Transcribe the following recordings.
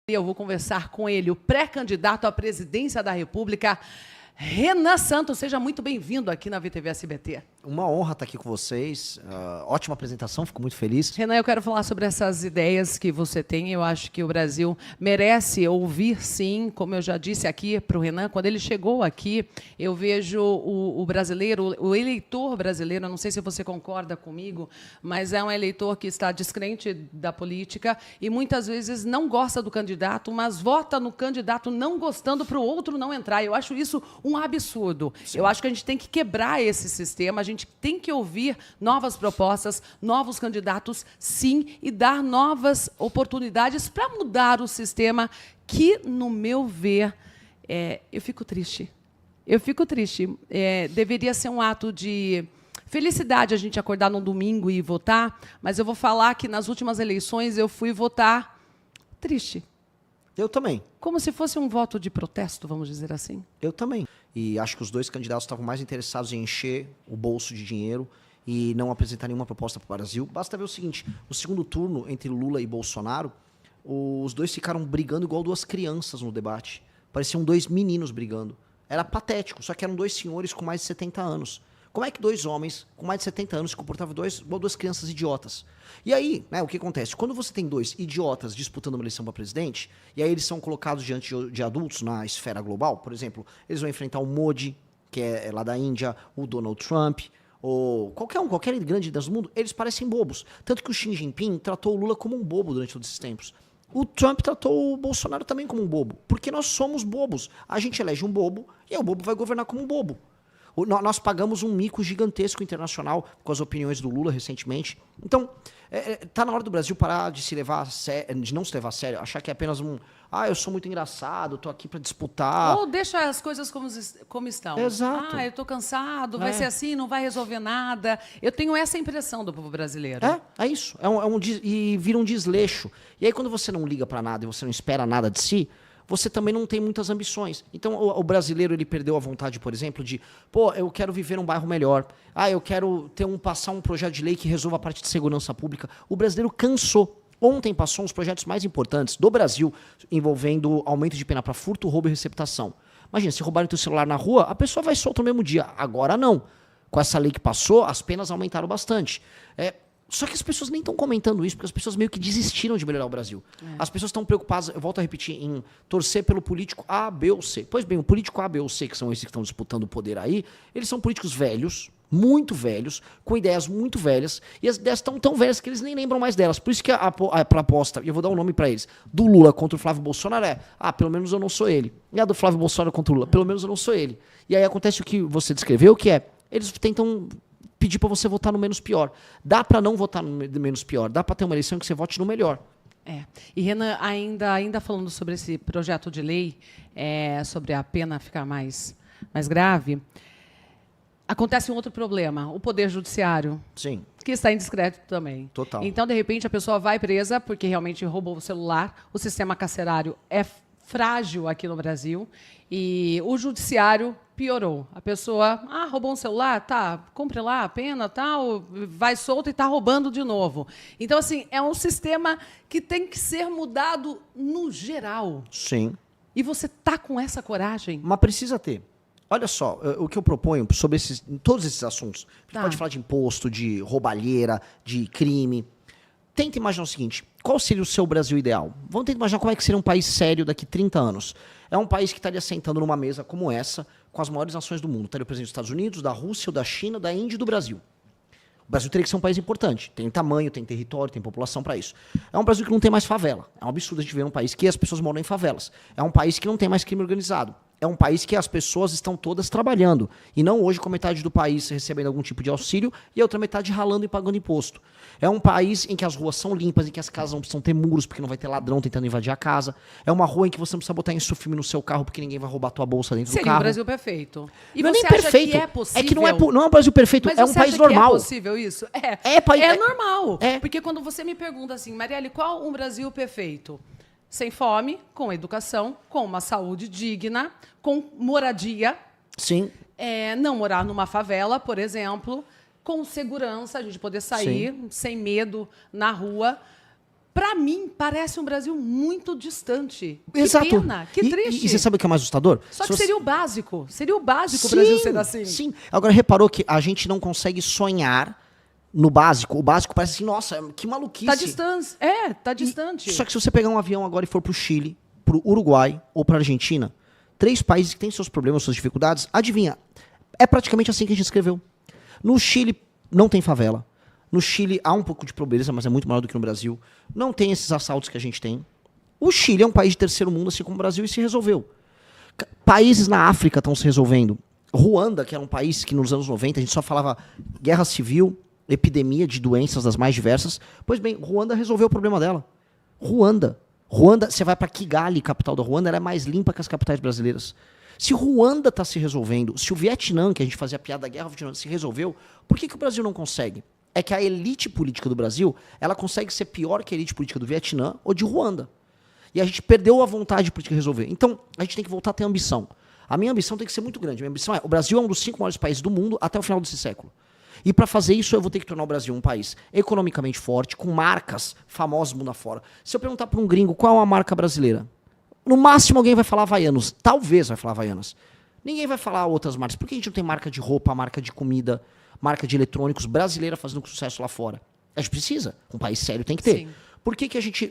Eu vou conversar com ele, o pré-candidato à presidência da República, Renan Santos. Seja muito bem-vindo aqui na VTV SBT. Uma honra estar aqui com vocês. Ótima apresentação, fico muito feliz. Renan, eu quero falar sobre essas ideias que você tem. Eu acho que o Brasil merece ouvir, sim, como eu já disse aqui para o Renan. Quando ele chegou aqui, eu vejo o brasileiro, o eleitor brasileiro, não sei se você concorda comigo, mas é um eleitor que está descrente da política e muitas vezes não gosta do candidato, mas vota no candidato não gostando para o outro não entrar. Eu acho isso um absurdo. Sim. Eu acho que a gente tem que quebrar esse sistema, a gente tem que ouvir novas propostas, novos candidatos, sim, e dar novas oportunidades para mudar o sistema que, no meu ver, eu fico triste. Eu fico triste. Deveria ser um ato de felicidade a gente acordar num domingo e votar, mas eu vou falar que nas últimas eleições eu fui votar triste. Eu também. Como se fosse um voto de protesto, vamos dizer assim. Eu também. E acho que os dois candidatos estavam mais interessados em encher o bolso de dinheiro e não apresentar nenhuma proposta para o Brasil. Basta ver o seguinte, no segundo turno, entre Lula e Bolsonaro, os dois ficaram brigando igual duas crianças no debate. Pareciam dois meninos brigando. Era patético, só que eram dois senhores com mais de 70 anos. Como é que dois homens com mais de 70 anos se comportavam igual duas crianças idiotas? E aí, né, o que acontece? Quando você tem dois idiotas disputando uma eleição para presidente, e aí eles são colocados diante de adultos na esfera global, por exemplo, eles vão enfrentar o Modi, que é lá da Índia, o Donald Trump, ou qualquer grande líder do mundo, eles parecem bobos. Tanto que o Xi Jinping tratou o Lula como um bobo durante todos esses tempos. O Trump tratou o Bolsonaro também como um bobo, porque nós somos bobos. A gente elege um bobo, e aí o bobo vai governar como um bobo. Nós pagamos um mico gigantesco internacional com as opiniões do Lula recentemente. Então, tá na hora do Brasil parar de de não se levar a sério, achar que é apenas eu sou muito engraçado, tô aqui para disputar. Ou deixa as coisas como estão. Exato. Eu tô cansado, vai ser assim, não vai resolver nada. Eu tenho essa impressão do povo brasileiro. É isso. E vira um desleixo. E aí, quando você não liga para nada e você não espera nada de si, você também não tem muitas ambições. Então, o brasileiro, ele perdeu a vontade, por exemplo, de, eu quero viver num bairro melhor. Eu quero passar um projeto de lei que resolva a parte de segurança pública. O brasileiro cansou. Ontem passou uns projetos mais importantes do Brasil envolvendo aumento de pena para furto, roubo e receptação. Imagina, se roubarem teu celular na rua, a pessoa vai solta no mesmo dia. Agora não. Com essa lei que passou, as penas aumentaram bastante. Só que as pessoas nem estão comentando isso, porque as pessoas meio que desistiram de melhorar o Brasil. As pessoas estão preocupadas, eu volto a repetir, em torcer pelo político A, B ou C. Pois bem, o político A, B ou C, que são esses que estão disputando o poder aí, eles são políticos velhos, muito velhos, com ideias muito velhas, e as ideias estão tão velhas que eles nem lembram mais delas. Por isso que a proposta, e eu vou dar um nome para eles, do Lula contra o Flávio Bolsonaro pelo menos eu não sou ele. E a do Flávio Bolsonaro contra o Lula, pelo menos eu não sou ele. E aí acontece o que você descreveu, que eles tentam pedir para você votar no menos pior. Dá para não votar no menos pior, dá para ter uma eleição que você vote no melhor. E Renan, ainda falando sobre esse projeto de lei, sobre a pena ficar mais grave, acontece um outro problema, o Poder Judiciário. Sim. Que está indiscreto também. Total. Então, de repente, a pessoa vai presa porque realmente roubou o celular, o sistema carcerário é frágil aqui no Brasil e o judiciário piorou. A pessoa, roubou um celular, cumpre lá a pena, tal, vai solto e está roubando de novo. Então, assim, é um sistema que tem que ser mudado no geral. Sim. E você está com essa coragem? Mas precisa ter. Olha só, o que eu proponho sobre todos esses assuntos. A gente pode falar de imposto, de roubalheira, de crime. Tenta imaginar o seguinte, qual seria o seu Brasil ideal? Vamos tentar imaginar como é que seria um país sério daqui 30 anos. É um país que estaria sentando numa mesa como essa, com as maiores nações do mundo. Estaria o presidente dos Estados Unidos, da Rússia, da China, da Índia e do Brasil. O Brasil teria que ser um país importante. Tem tamanho, tem território, tem população para isso. É um Brasil que não tem mais favela. É um absurdo a gente ver um país que as pessoas moram em favelas. É um país que não tem mais crime organizado. É um país que as pessoas estão todas trabalhando. E não hoje com metade do país recebendo algum tipo de auxílio e a outra metade ralando e pagando imposto. É um país em que as ruas são limpas, em que as casas não precisam ter muros, porque não vai ter ladrão tentando invadir a casa. É uma rua em que você não precisa botar insufilme no seu carro, porque ninguém vai roubar a tua bolsa dentro do carro. Seria um Brasil perfeito. E não você é nem acha perfeito. que é possível? É que não é um Brasil perfeito, Mas é um país normal. É possível isso? É normal. Porque quando você me pergunta assim, Marielle, qual um Brasil perfeito? Sem fome, com educação, com uma saúde digna, com moradia. Sim. Não morar numa favela, por exemplo, com segurança, a gente poder sair sem medo na rua. Para mim, parece um Brasil muito distante. Exato. Que pena, que triste. E você sabe o que é mais assustador? Só que seria o básico. Seria o básico o Sim, Brasil ser assim. Sim. Agora, reparou que a gente não consegue sonhar no básico. O básico parece assim, nossa, que maluquice. Tá distante. Tá distante. Só que se você pegar um avião agora e for pro Chile, pro Uruguai ou pra Argentina, 3 países que têm seus problemas, suas dificuldades, adivinha, é praticamente assim que a gente escreveu. No Chile não tem favela. No Chile há um pouco de pobreza, mas é muito maior do que no Brasil. Não tem esses assaltos que a gente tem. O Chile é um país de terceiro mundo, assim como o Brasil, e se resolveu. Países na África estão se resolvendo. Ruanda, que era um país que nos anos 90 a gente só falava guerra civil, epidemia de doenças das mais diversas. Pois bem, Ruanda resolveu o problema dela. Ruanda, você vai para Kigali, capital da Ruanda, ela é mais limpa que as capitais brasileiras. Se Ruanda está se resolvendo, se o Vietnã, que a gente fazia piada da guerra, se resolveu, por que o Brasil não consegue? É que a elite política do Brasil, ela consegue ser pior que a elite política do Vietnã ou de Ruanda. E a gente perdeu a vontade política de resolver. Então, a gente tem que voltar a ter ambição. A minha ambição tem que ser muito grande. A minha ambição é, o Brasil é um dos 5 maiores países do mundo até o final desse século. E para fazer isso, eu vou ter que tornar o Brasil um país economicamente forte, com marcas famosas mundo afora. Se eu perguntar para um gringo qual é a marca brasileira, no máximo alguém vai falar Havaianos. Talvez vai falar Havaianas. Ninguém vai falar outras marcas. Por que a gente não tem marca de roupa, marca de comida, marca de eletrônicos brasileira fazendo sucesso lá fora? A gente precisa. Um país sério tem que ter. Sim. Por que a gente...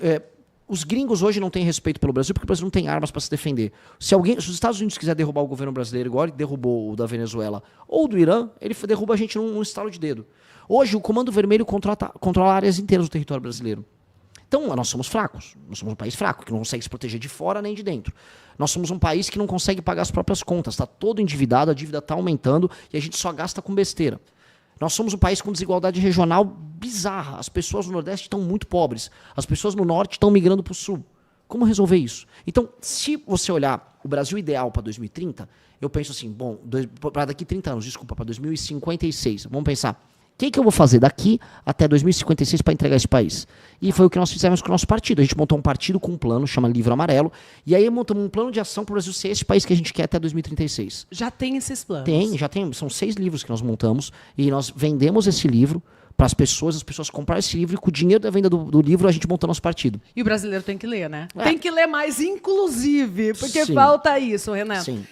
os gringos hoje não têm respeito pelo Brasil porque o Brasil não tem armas para se defender. Se os Estados Unidos quiser derrubar o governo brasileiro, igual ele derrubou o da Venezuela ou do Irã, ele derruba a gente num estalo de dedo. Hoje, o Comando Vermelho controla áreas inteiras do território brasileiro. Então, nós somos fracos. Nós somos um país fraco, que não consegue se proteger de fora nem de dentro. Nós somos um país que não consegue pagar as próprias contas. Está todo endividado, a dívida está aumentando e a gente só gasta com besteira. Nós somos um país com desigualdade regional bizarra. As pessoas no Nordeste estão muito pobres. As pessoas no Norte estão migrando para o Sul. Como resolver isso? Então, se você olhar o Brasil ideal para 2030, eu penso assim, bom, para daqui 30 anos, desculpa, para 2056, vamos pensar, o que eu vou fazer daqui até 2056 para entregar esse país? E foi o que nós fizemos com o nosso partido. A gente montou um partido com um plano, chama Livro Amarelo, e aí montamos um plano de ação para o Brasil ser esse país que a gente quer até 2036. Já tem esses planos? Já tem. São 6 livros que nós montamos, e nós vendemos esse livro para as pessoas compraram esse livro, e com o dinheiro da venda do livro a gente montou nosso partido. E o brasileiro tem que ler, né? Tem que ler mais, inclusive, porque Sim. falta isso, Renan. Sim.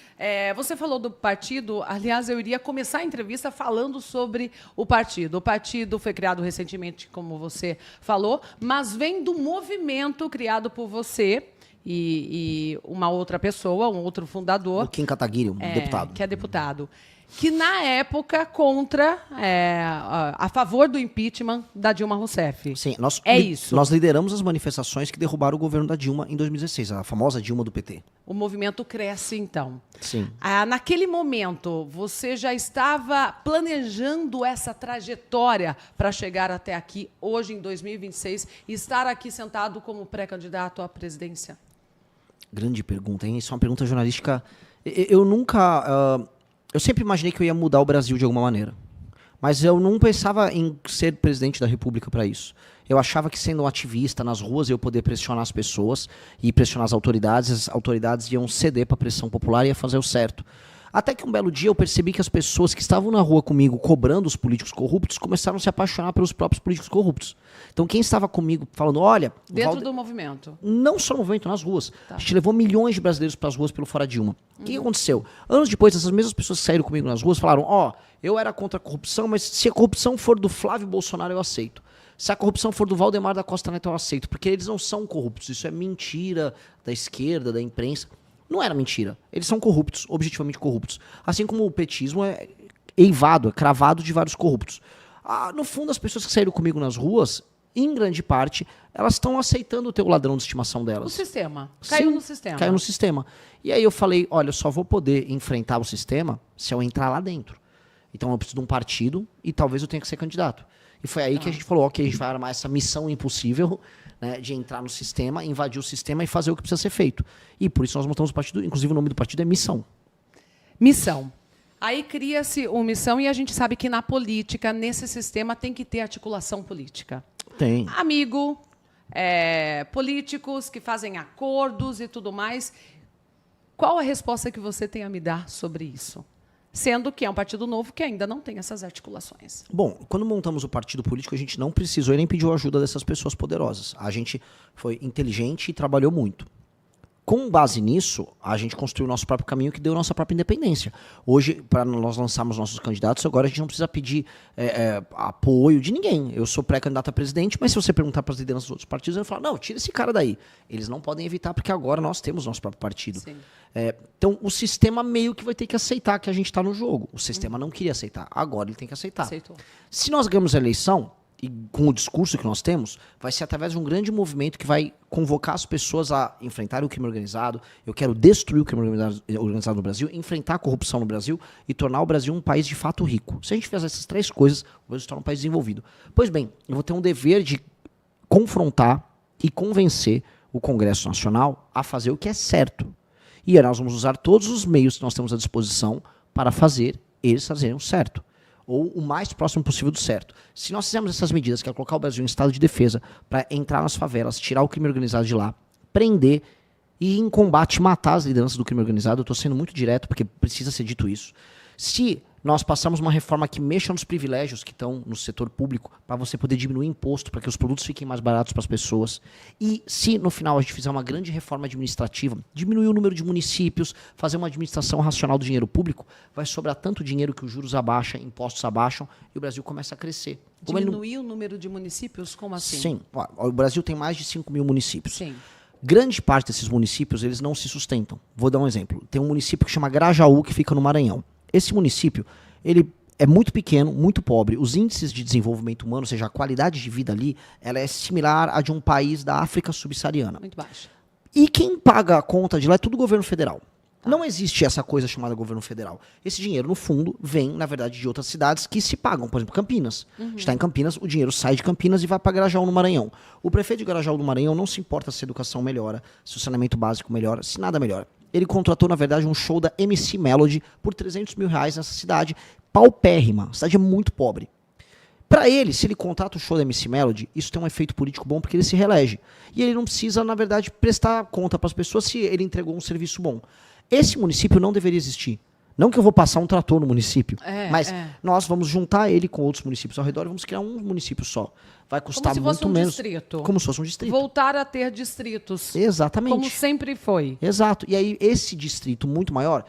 Você falou do partido, aliás, eu iria começar a entrevista falando sobre o partido. O partido foi criado recentemente, como você falou, mas vem do movimento criado por você e uma outra pessoa, um outro fundador. O Kim Kataguiri, deputado. Que é deputado. Que, na época, a favor do impeachment da Dilma Rousseff. Sim, isso. Nós lideramos as manifestações que derrubaram o governo da Dilma em 2016, a famosa Dilma do PT. O movimento cresce, então. Sim. Naquele momento, você já estava planejando essa trajetória para chegar até aqui, hoje, em 2026, e estar aqui sentado como pré-candidato à presidência? Grande pergunta, hein? Isso é uma pergunta jornalística. Eu nunca... eu sempre imaginei que eu ia mudar o Brasil de alguma maneira. Mas eu não pensava em ser presidente da República para isso. Eu achava que sendo um ativista nas ruas eu ia poder pressionar as pessoas e pressionar as autoridades iam ceder para a pressão popular e ia fazer o certo. Até que um belo dia eu percebi que as pessoas que estavam na rua comigo cobrando os políticos corruptos começaram a se apaixonar pelos próprios políticos corruptos. Então quem estava comigo falando, olha... Dentro do movimento? Não só no movimento, nas ruas. Tá. A gente levou milhões de brasileiros para as ruas pelo Fora Dilma. O que aconteceu? Anos depois, essas mesmas pessoas que saíram comigo nas ruas falaram, eu era contra a corrupção, mas se a corrupção for do Flávio Bolsonaro, eu aceito. Se a corrupção for do Valdemar da Costa Neto, eu aceito. Porque eles não são corruptos. Isso é mentira da esquerda, da imprensa. Não era mentira. Eles são corruptos, objetivamente corruptos. Assim como o petismo é eivado, é cravado de vários corruptos. No fundo, as pessoas que saíram comigo nas ruas, em grande parte, elas estão aceitando o teu ladrão de estimação delas. O sistema. Caiu no sistema. Caiu no sistema. E aí eu falei, olha, eu só vou poder enfrentar o sistema se eu entrar lá dentro. Então eu preciso de um partido e talvez eu tenha que ser candidato. E foi aí que a gente falou, ok, a gente vai armar essa missão impossível, né, de entrar no sistema, invadir o sistema e fazer o que precisa ser feito. E por isso nós montamos o partido, inclusive o nome do partido é Missão. Missão. Aí cria-se uma missão e a gente sabe que na política, nesse sistema, tem que ter articulação política. Tem. Amigo, políticos que fazem acordos e tudo mais. Qual a resposta que você tem a me dar sobre isso? sendo que é um partido novo que ainda não tem essas articulações. Bom, quando montamos o partido político, a gente não precisou e nem pediu ajuda dessas pessoas poderosas. A gente foi inteligente e trabalhou muito. Com base nisso, a gente construiu o nosso próprio caminho que deu nossa própria independência. Hoje, para nós lançarmos nossos candidatos, agora a gente não precisa pedir apoio de ninguém. Eu sou pré-candidato a presidente, mas se você perguntar para as lideranças dos outros partidos, eu falo, não, tira esse cara daí. Eles não podem evitar, porque agora nós temos nosso próprio partido. Então, o sistema meio que vai ter que aceitar que a gente está no jogo. O sistema não queria aceitar, agora ele tem que aceitar. Aceitou. Se nós ganhamos a eleição, e com o discurso que nós temos, vai ser através de um grande movimento que vai convocar as pessoas a enfrentar o crime organizado. Eu quero destruir o crime organizado no Brasil, enfrentar a corrupção no Brasil e tornar o Brasil um país de fato rico. Se a gente fizer essas 3 coisas, o Brasil se torna um país desenvolvido. Pois bem, eu vou ter um dever de confrontar e convencer o Congresso Nacional a fazer o que é certo. E nós vamos usar todos os meios que nós temos à disposição para fazer eles fazerem o certo. Ou o mais próximo possível do certo. Se nós fizermos essas medidas, que é colocar o Brasil em estado de defesa, para entrar nas favelas, tirar o crime organizado de lá, prender e em combate matar as lideranças do crime organizado, eu estou sendo muito direto porque precisa ser dito isso. Se nós passamos uma reforma que mexa nos privilégios que estão no setor público, para você poder diminuir imposto, para que os produtos fiquem mais baratos para as pessoas. E se no final a gente fizer uma grande reforma administrativa, diminuir o número de municípios, fazer uma administração racional do dinheiro público, vai sobrar tanto dinheiro que os juros abaixam, impostos abaixam e o Brasil começa a crescer. Diminuir o número de municípios? Como assim? Sim. O Brasil tem mais de 5 mil municípios. Sim. Grande parte desses municípios, eles não se sustentam. Vou dar um exemplo. Tem um município que chama Grajaú, que fica no Maranhão. Esse município, ele é muito pequeno, muito pobre. Os índices de desenvolvimento humano, ou seja, a qualidade de vida ali, ela é similar à de um país da África subsaariana. Muito baixa. E quem paga a conta de lá é tudo governo federal. Não existe essa coisa chamada governo federal. Esse dinheiro, no fundo, vem, na verdade, de outras cidades que se pagam. Por exemplo, Campinas. Está em Campinas, o dinheiro sai de Campinas e vai para Grajaú, no Maranhão. O prefeito de Grajaú, do Maranhão, não se importa se a educação melhora, se o saneamento básico melhora, se nada melhora. Ele contratou, na verdade, um show da MC Melody por R$300 mil nessa cidade paupérrima. A cidade é muito pobre. Para ele, se ele contrata o show da MC Melody, isso tem um efeito político bom porque ele se reelege. E ele não precisa, na verdade, prestar conta para as pessoas se ele entregou um serviço bom. Esse município não deveria existir. Não que eu vou passar um trator no município, mas nós vamos juntar ele com outros municípios ao redor e vamos criar um município só. Vai custar muito menos. Como se fosse um distrito. Voltar a ter distritos. Exatamente. Como sempre foi. Exato. E aí, esse distrito muito maior,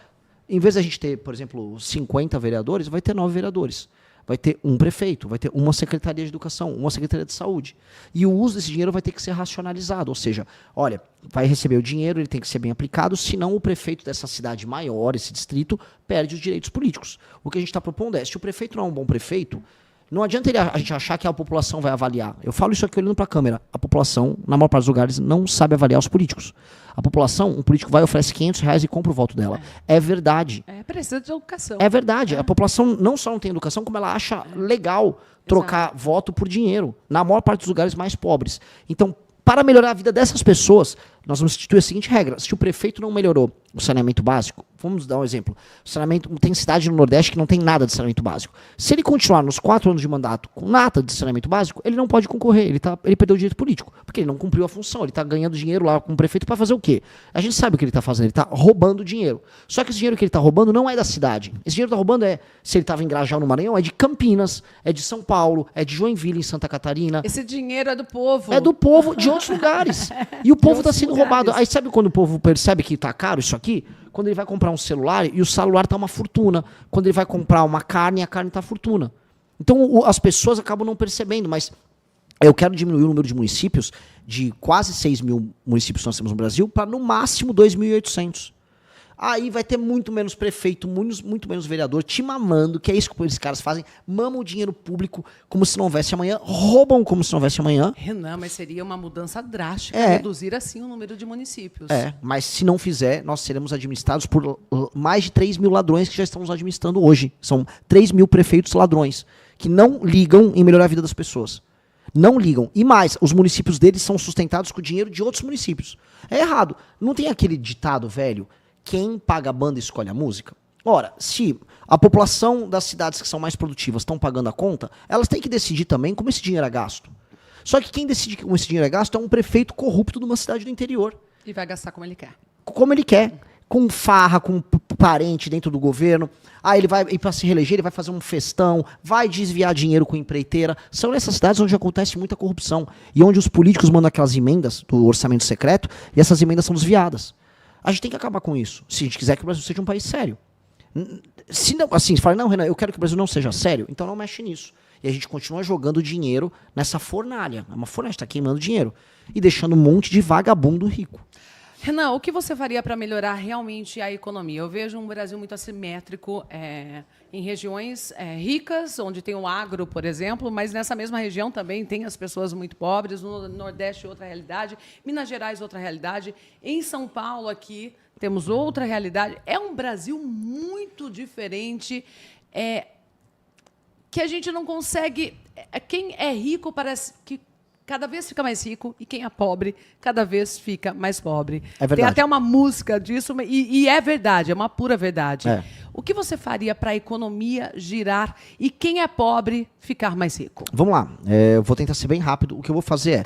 em vez de a gente ter, por exemplo, 50 vereadores, vai ter 9 vereadores. Vai ter um prefeito, vai ter uma secretaria de educação, uma secretaria de saúde. E o uso desse dinheiro vai ter que ser racionalizado. Ou seja, olha, vai receber o dinheiro, ele tem que ser bem aplicado, senão o prefeito dessa cidade maior, esse distrito, perde os direitos políticos. O que a gente está propondo é, se o prefeito não é um bom prefeito, não adianta a gente achar que a população vai avaliar. Eu falo isso aqui olhando para a câmera. A população, na maior parte dos lugares, não sabe avaliar os políticos. A população, um político vai, oferece R$500 e compra o voto dela. É verdade. Precisa de educação. É verdade. A população não só não tem educação, como ela acha legal trocar voto por dinheiro. Na maior parte dos lugares mais pobres. Então, para melhorar a vida dessas pessoas, nós vamos instituir a seguinte regra. Se o prefeito não melhorou o saneamento básico, vamos dar um exemplo. O saneamento, tem cidade no Nordeste que não tem nada de saneamento básico. Se ele continuar nos 4 anos de mandato com nada de saneamento básico, ele não pode concorrer. Ele perdeu o direito político, porque ele não cumpriu a função. Ele está ganhando dinheiro lá com o prefeito para fazer o quê? A gente sabe o que ele está fazendo. Ele está roubando dinheiro. Só que esse dinheiro que ele está roubando não é da cidade. Esse dinheiro que está roubando se ele estava em Grajaú, no Maranhão, é de Campinas, é de São Paulo, é de Joinville, em Santa Catarina. Esse dinheiro é do povo. É do povo de outros lugares. E o povo está sendo roubado. Aí sabe quando o povo percebe que está caro isso aqui? Quando ele vai comprar um celular e o celular está uma fortuna. Quando ele vai comprar uma carne, a carne está fortuna. Então as pessoas acabam não percebendo, mas eu quero diminuir o número de municípios de quase 6 mil municípios que nós temos no Brasil para no máximo 2.800. Aí vai ter muito menos prefeito, muito menos vereador te mamando, que é isso que esses caras fazem, mamam o dinheiro público como se não houvesse amanhã, roubam como se não houvesse amanhã. Renan, mas seria uma mudança drástica reduzir assim o número de municípios. Mas se não fizer, nós seremos administrados por mais de 3 mil ladrões que já estão nos administrando hoje. São 3 mil prefeitos ladrões, que não ligam em melhorar a vida das pessoas. Não ligam. E mais, os municípios deles são sustentados com o dinheiro de outros municípios. É errado. Não tem aquele ditado velho, quem paga a banda escolhe a música? Ora, se a população das cidades que são mais produtivas estão pagando a conta, elas têm que decidir também como esse dinheiro é gasto. Só que quem decide como esse dinheiro é gasto é um prefeito corrupto de uma cidade do interior. E vai gastar como ele quer. Como ele quer. com farra, com parente dentro do governo. Aí ele vai, e para se reeleger, ele vai fazer um festão, vai desviar dinheiro com empreiteira. São nessas cidades onde acontece muita corrupção e onde os políticos mandam aquelas emendas do orçamento secreto e essas emendas são desviadas. A gente tem que acabar com isso, se a gente quiser que o Brasil seja um país sério. Se não, assim, se fala, não, Renan, eu quero que o Brasil não seja sério, então não mexe nisso. E a gente continua jogando dinheiro nessa fornalha. É uma fornalha, está queimando dinheiro. E deixando um monte de vagabundo rico. Renan, o que você faria para melhorar realmente a economia? Eu vejo um Brasil muito assimétrico em regiões ricas, onde tem o agro, por exemplo, mas nessa mesma região também tem as pessoas muito pobres, no Nordeste outra realidade, Minas Gerais outra realidade, em São Paulo aqui temos outra realidade. É um Brasil muito diferente, que a gente não consegue... Quem é rico parece que cada vez fica mais rico e quem é pobre cada vez fica mais pobre. É verdade. Tem até uma música disso e é verdade, é uma pura verdade. É. O que você faria para a economia girar e quem é pobre ficar mais rico? Vamos lá, eu vou tentar ser bem rápido. O que eu vou fazer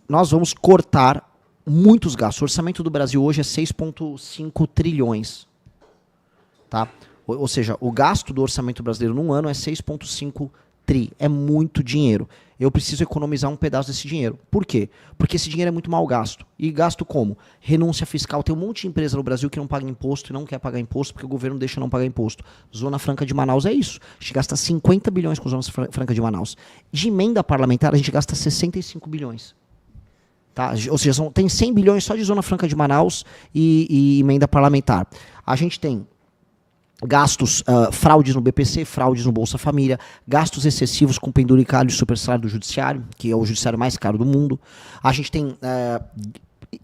nós vamos cortar muitos gastos. O orçamento do Brasil hoje é 6,5 trilhões. Tá? Ou seja, o gasto do orçamento brasileiro num ano é 6,5 tri. É muito dinheiro. Eu preciso economizar um pedaço desse dinheiro. Por quê? Porque esse dinheiro é muito mal gasto. E gasto como? Renúncia fiscal. Tem um monte de empresa no Brasil que não paga imposto e não quer pagar imposto porque o governo deixa não pagar imposto. Zona Franca de Manaus é isso. A gente gasta 50 bilhões com Zona Franca de Manaus. De emenda parlamentar, a gente gasta 65 bilhões. Tá? Ou seja, tem 100 bilhões só de Zona Franca de Manaus e emenda parlamentar. A gente tem gastos, fraudes no BPC, fraudes no Bolsa Família, gastos excessivos com penduricalho e supersalário do judiciário, que é o judiciário mais caro do mundo. A gente tem...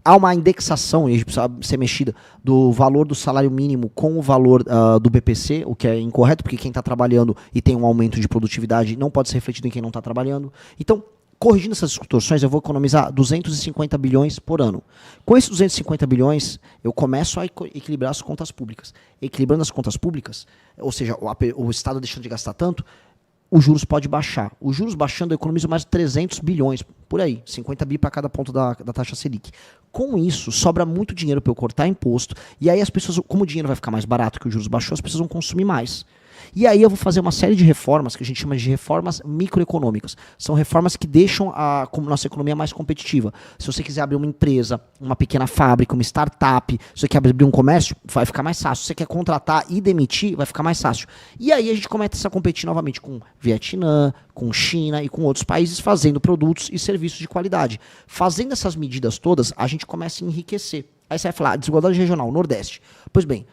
há uma indexação, e a gente precisa ser mexida, do valor do salário mínimo com o valor do BPC, o que é incorreto, porque quem está trabalhando e tem um aumento de produtividade não pode ser refletido em quem não está trabalhando. Então, corrigindo essas distorções, eu vou economizar 250 bilhões por ano. Com esses 250 bilhões, eu começo a equilibrar as contas públicas. Equilibrando as contas públicas, ou seja, o Estado deixando de gastar tanto, os juros pode baixar. Os juros baixando, eu economizo mais 300 bilhões, por aí, 50 bi para cada ponto da taxa Selic. Com isso, sobra muito dinheiro para eu cortar imposto, e aí as pessoas, como o dinheiro vai ficar mais barato que os juros baixou, as pessoas vão consumir mais. E aí eu vou fazer uma série de reformas que a gente chama de reformas microeconômicas. São reformas que deixam a nossa economia mais competitiva. Se você quiser abrir uma empresa, uma pequena fábrica, uma startup, se você quer abrir um comércio, vai ficar mais fácil. Se você quer contratar e demitir, vai ficar mais fácil. E aí a gente começa a competir novamente com Vietnã, com China e com outros países fazendo produtos e serviços de qualidade. Fazendo essas medidas todas, a gente começa a enriquecer. Aí você vai falar, desigualdade regional, Nordeste. Pois bem,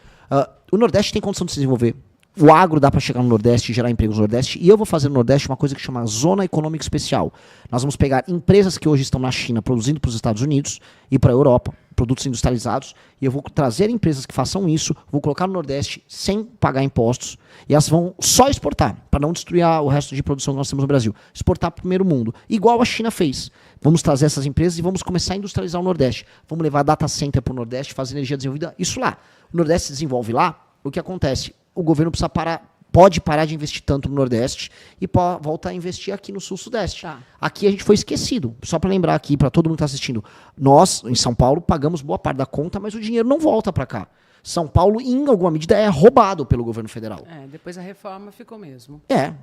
o Nordeste tem condição de se desenvolver. O agro dá para chegar no Nordeste e gerar empregos no Nordeste. E eu vou fazer no Nordeste uma coisa que chama Zona Econômica Especial. Nós vamos pegar empresas que hoje estão na China produzindo para os Estados Unidos e para a Europa, produtos industrializados, e eu vou trazer empresas que façam isso, vou colocar no Nordeste sem pagar impostos, e elas vão só exportar, para não destruir o resto de produção que nós temos no Brasil. Exportar para o primeiro mundo, igual a China fez. Vamos trazer essas empresas e vamos começar a industrializar o Nordeste. Vamos levar data center para o Nordeste, fazer energia desenvolvida, isso lá. O Nordeste se desenvolve lá, o que acontece? O governo pode parar de investir tanto no Nordeste e voltar a investir aqui no Sul-Sudeste. Tá. Aqui a gente foi esquecido. Só para lembrar aqui, para todo mundo que está assistindo, nós, em São Paulo, pagamos boa parte da conta, mas o dinheiro não volta para cá. São Paulo, em alguma medida, é roubado pelo governo federal. Depois a reforma ficou mesmo. É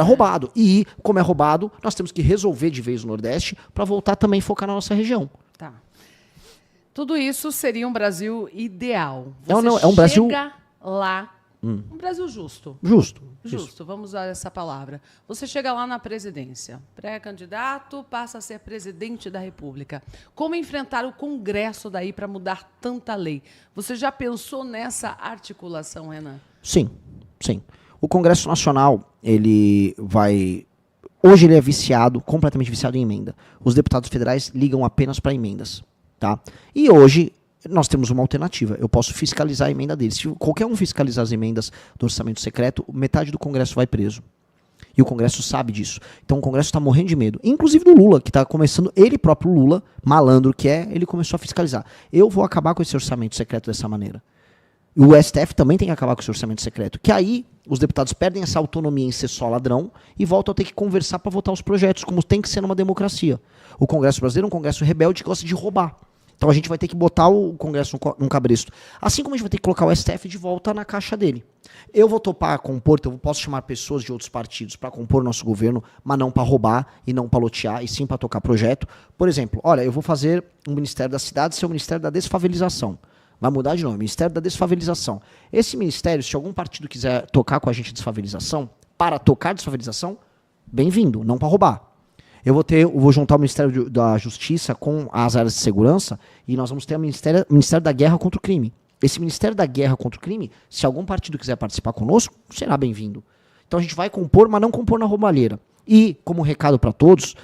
roubado. E, como é roubado, nós temos que resolver de vez o Nordeste para voltar também a focar na nossa região. Tá. Tudo isso seria um Brasil ideal. É um Brasil... lá... Um Brasil justo. Justo. Vamos usar essa palavra. Você chega lá na presidência, pré-candidato, passa a ser presidente da República. Como enfrentar o Congresso daí para mudar tanta lei? Você já pensou nessa articulação, Renan? Sim. O Congresso Nacional, hoje ele é completamente viciado em emenda. Os deputados federais ligam apenas para emendas. Tá? E hoje... nós temos uma alternativa. Eu posso fiscalizar a emenda deles. Se qualquer um fiscalizar as emendas do orçamento secreto, metade do Congresso vai preso. E o Congresso sabe disso. Então o Congresso está morrendo de medo. Inclusive do Lula, que está começando, ele próprio Lula, malandro que é, ele começou a fiscalizar. Eu vou acabar com esse orçamento secreto dessa maneira. E o STF também tem que acabar com esse orçamento secreto. Que aí os deputados perdem essa autonomia em ser só ladrão e voltam a ter que conversar para votar os projetos, como tem que ser numa democracia. O Congresso brasileiro é um Congresso rebelde que gosta de roubar. Então a gente vai ter que botar o Congresso num cabresto. Assim como a gente vai ter que colocar o STF de volta na caixa dele. Eu vou topar compor, então eu posso chamar pessoas de outros partidos para compor nosso governo, mas não para roubar e não para lotear, e sim para tocar projeto. Por exemplo, olha, eu vou fazer um Ministério da Cidade ser o Ministério da Desfavelização. Vai mudar de nome, Ministério da Desfavelização. Esse ministério, se algum partido quiser tocar com a gente desfavelização, para tocar desfavelização, bem-vindo, não para roubar. Eu vou juntar o Ministério da Justiça com as áreas de segurança e nós vamos ter o Ministério da Guerra contra o Crime. Esse Ministério da Guerra contra o Crime, se algum partido quiser participar conosco, será bem-vindo. Então a gente vai compor, mas não compor na roubalheira. E, como recado para todos,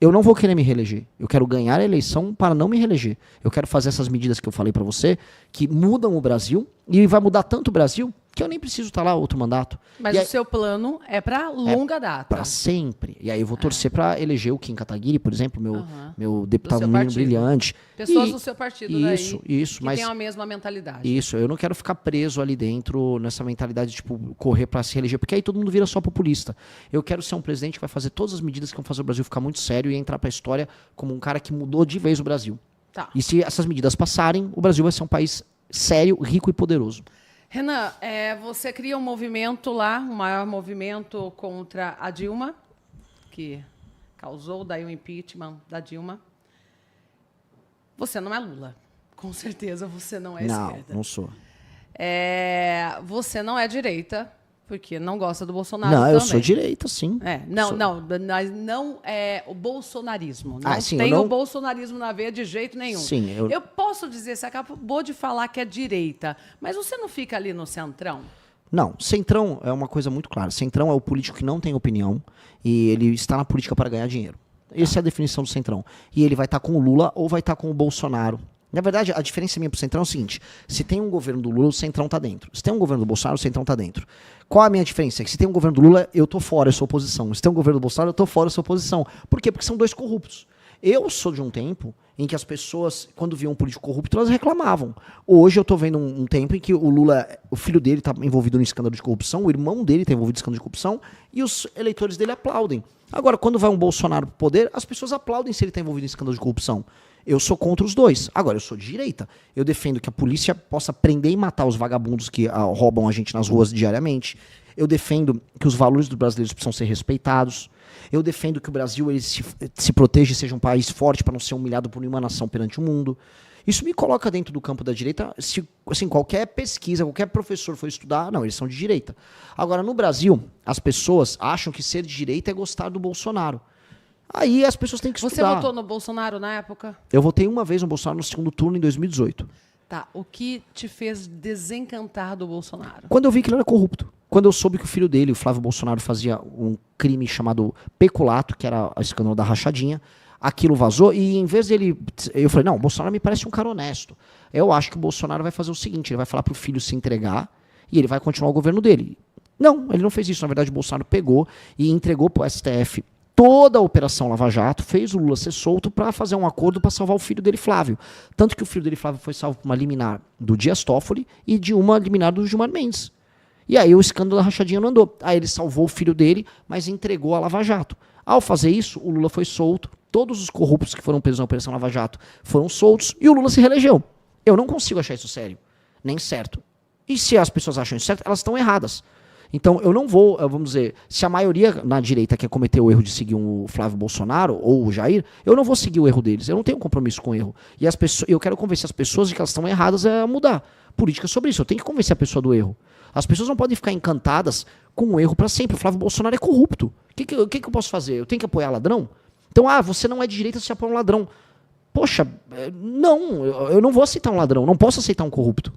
eu não vou querer me reeleger. Eu quero ganhar a eleição para não me reeleger. Eu quero fazer essas medidas que eu falei para você, que mudam o Brasil, e vai mudar tanto o Brasil, que eu nem preciso estar lá outro mandato. Mas o seu plano é para longa data. Para sempre. E aí eu vou torcer para eleger o Kim Kataguiri, por exemplo, meu deputado menino brilhante. Pessoas do seu partido isso, daí que têm a mesma mentalidade. Isso, eu não quero ficar preso ali dentro, nessa mentalidade de tipo, correr para se reeleger, porque aí todo mundo vira só populista. Eu quero ser um presidente que vai fazer todas as medidas que vão fazer o Brasil ficar muito sério e entrar para a história como um cara que mudou de vez o Brasil. Tá. E se essas medidas passarem, o Brasil vai ser um país sério, rico e poderoso. Renan, você cria um movimento lá, o maior movimento contra a Dilma, que causou daí o impeachment da Dilma. Você não é Lula. Com certeza você não é esquerda. Não sou. Você não é direita, porque não gosta do Bolsonaro Não, também. eu sou direita, sim. Mas não é o bolsonarismo. Não sim, tem o bolsonarismo na veia de jeito nenhum. Sim, eu posso dizer, você acabou de falar que é direita, mas você não fica ali no centrão? Não, centrão é uma coisa muito clara. Centrão é o político que não tem opinião e ele está na política para ganhar dinheiro. Essa é a definição do centrão. E ele vai estar com o Lula ou vai estar com o Bolsonaro. Na verdade, a diferença minha pro Centrão é o seguinte: se tem um governo do Lula, o Centrão tá dentro. Se tem um governo do Bolsonaro, o Centrão tá dentro. Qual a minha diferença? É que se tem um governo do Lula, eu tô fora, eu sou oposição. Se tem um governo do Bolsonaro, eu tô fora, eu sou oposição. Por quê? Porque são dois corruptos. Eu sou de um tempo em que as pessoas, quando viam um político corrupto, elas reclamavam. Hoje eu tô vendo um tempo em que o Lula, o filho dele tá envolvido no escândalo de corrupção, o irmão dele tá envolvido no escândalo de corrupção, e os eleitores dele aplaudem. Agora, quando vai um Bolsonaro pro poder, as pessoas aplaudem se ele tá envolvido em escândalo de corrupção. Eu sou contra os dois. Agora, eu sou de direita. Eu defendo que a polícia possa prender e matar os vagabundos que roubam a gente nas ruas diariamente. Eu defendo que os valores dos brasileiros precisam ser respeitados. Eu defendo que o Brasil ele se proteja e seja um país forte para não ser humilhado por nenhuma nação perante o mundo. Isso me coloca dentro do campo da direita. Se assim, qualquer pesquisa, qualquer professor for estudar, não, eles são de direita. Agora, no Brasil, as pessoas acham que ser de direita é gostar do Bolsonaro. Aí as pessoas têm que estudar. Você votou no Bolsonaro na época? Eu votei uma vez no Bolsonaro no segundo turno em 2018. Tá. O que te fez desencantar do Bolsonaro? Quando eu vi que ele era corrupto. Quando eu soube que o filho dele, o Flávio Bolsonaro, fazia um crime chamado peculato, que era o escândalo da rachadinha, aquilo vazou e em vez dele... Eu falei, não, o Bolsonaro me parece um cara honesto. Eu acho que o Bolsonaro vai fazer o seguinte, ele vai falar pro filho se entregar e ele vai continuar o governo dele. Não, ele não fez isso. Na verdade, o Bolsonaro pegou e entregou pro STF toda a Operação Lava Jato, fez o Lula ser solto para fazer um acordo para salvar o filho dele, Flávio. Tanto que o filho dele, Flávio, foi salvo por uma liminar do Dias Toffoli e de uma liminar do Gilmar Mendes. E aí o escândalo da rachadinha não andou. Aí ele salvou o filho dele, mas entregou a Lava Jato. Ao fazer isso, o Lula foi solto, todos os corruptos que foram presos na Operação Lava Jato foram soltos e o Lula se reelegeu. Eu não consigo achar isso sério, nem certo. E se as pessoas acham isso certo, elas estão erradas. Então, eu não vou, vamos dizer, se a maioria na direita quer cometer o erro de seguir o Flávio Bolsonaro ou o Jair, eu não vou seguir o erro deles. Eu não tenho compromisso com o erro. E as pessoas, eu quero convencer as pessoas de que elas estão erradas a mudar. Política sobre isso. Eu tenho que convencer a pessoa do erro. As pessoas não podem ficar encantadas com o erro para sempre. O Flávio Bolsonaro é corrupto. O que eu posso fazer? Eu tenho que apoiar ladrão? Então, você não é de direita, você apoia um ladrão. Poxa, não, eu não vou aceitar um ladrão. Não posso aceitar um corrupto.